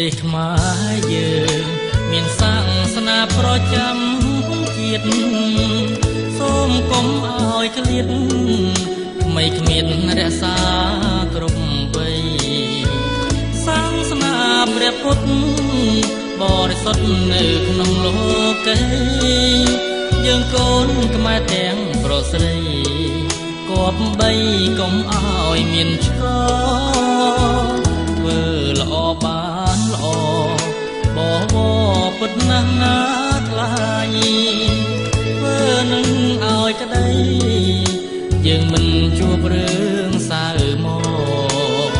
ទេសខ្មែរយើងមានសាសនាប្រចាំជាតិសូមកុំឲ្យឃ្លាតថ្មីគ្មានរក្សាគ្រប់វ័យសាសនាព្រះពុទ្ធបរិសុទ្ធនៅក្នុងលោកីយើងកូនខ្មែរទាំងប្រុសស្រីគប្បីកុំឲ្យមានឆ្កធ្វើល្អបានល្អបបពុទ្ធណាស់ណាថ្លៃធ្វើនឹងឲ្យក្តីយើងមិនជួបរឿងសៅមក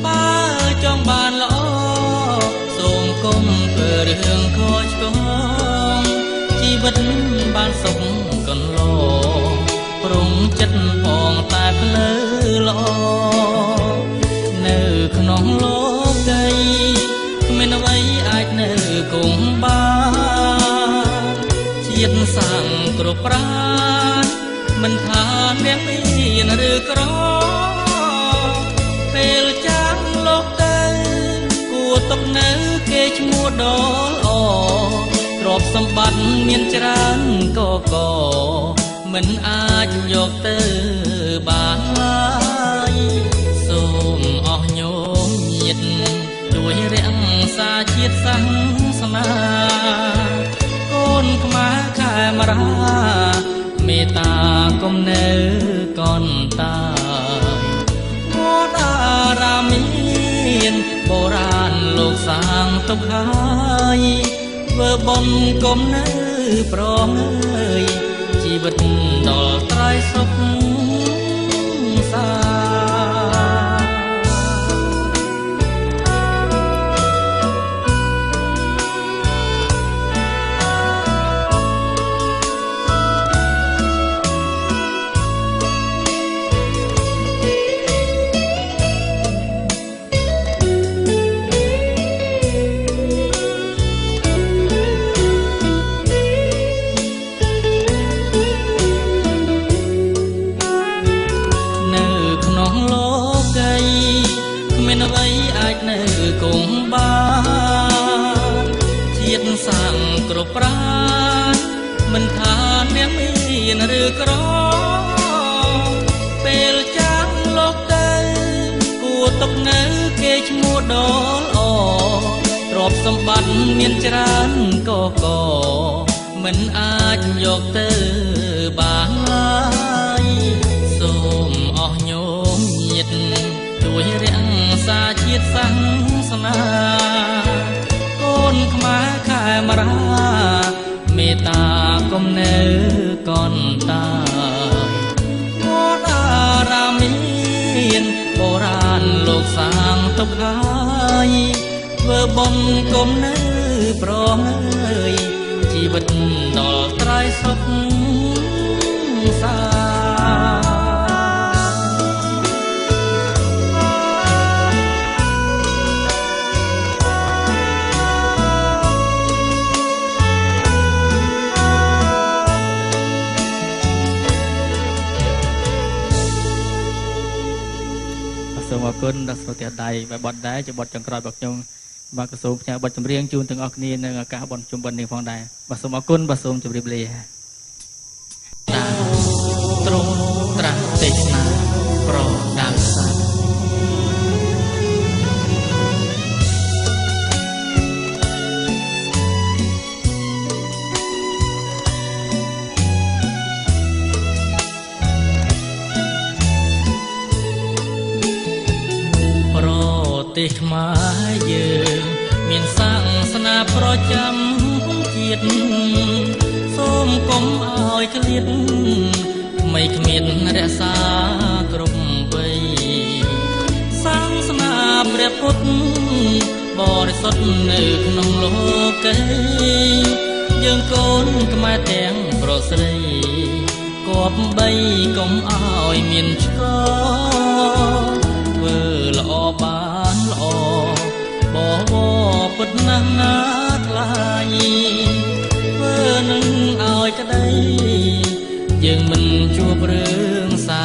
បើចង់បានល្អសូមកុំធ្វើរឿងខុសឆ្គងជីវិតបានសុខកន្លងប្រុងចិត្តផងតែផ្លូវល្អនៅក្នុងលោកីគ្មានអ្វីអាចនៅគង់បានជាតិសាំងគ្រប់ប្រាណមិនថានាងមានឬក្រពេលចាស់លោកទៅគួរຕົកនៅគេឈ្មោះដ៏ល្អទ្រព្យសម្បត្តិមានច្រើនកមិនអាចយកទៅបានឡើយសូមអស់ញោមញាតិជួយរក្សាជាតិសាសនាកូនខ្មែរខែមរាមេត្តាគុំនៅកនតាវត្តអារាមមានបុរាណលោកសាងទុកហើយធ្វើបុណ្យគុំនៅប្រងើយជីវិតដល់ត្រៃសុខសាគង់បានជាតិសាំងគ្រប់ប្រាណមិនថានាងមានឬក្រពេលចាស់លោកទៅគួរຕົកនៅគេឈ្មោះដ៏ល្អទ្រព្យសម្បត្តិមានច្រើនកមិនអាចយកទៅបានឡើយសូមអស់ញោមញាតិជួយរក្សាជាតិសាសនាកូនខ្មែរខែមរាមេត្តាគុំនៅកនតាវត្តអារាមមានបុរាណលោកសាងទុកហើយធ្វើបុណ្យគុំនៅប្រងើយជីវិតដល់ត្រៃសុខសាសូមអរគុណដល់ស្រុកទៀតដៃបែបបត់ដែរជាបត់ចុងក្រោយរបស់ខ្ញុំបាទក៏សូមផ្ញើបទចម្រៀងជូនទាំងអស់គ្នានៅឱកាសបុណ្យជុំបិណ្ឌនេះផងដែរបាទសូមអរគុណបាទសូមជម្រាបលាទ្រង់ត្រាស់ទេសនាប្រដាល់សាទេសខ្មែរយើងមានសាសនាប្រចាំជាតិសូមកុំឲ្យឃ្លាតថ្មីគ្មានរក្សាគ្រប់វ័យសាសនាព្រះពុទ្ធបរិសុទ្ធនៅក្នុងលោកីយើងកូនខ្មែរទាំងប្រុសស្រីគប្បីកុំឲ្យមានឆ្កធ្វើល្អបានល្អបបពុទ្ធណាស់ណាថ្លៃធ្វើនឹងឲ្យក្តីយើងមិនជួបរឿងសៅ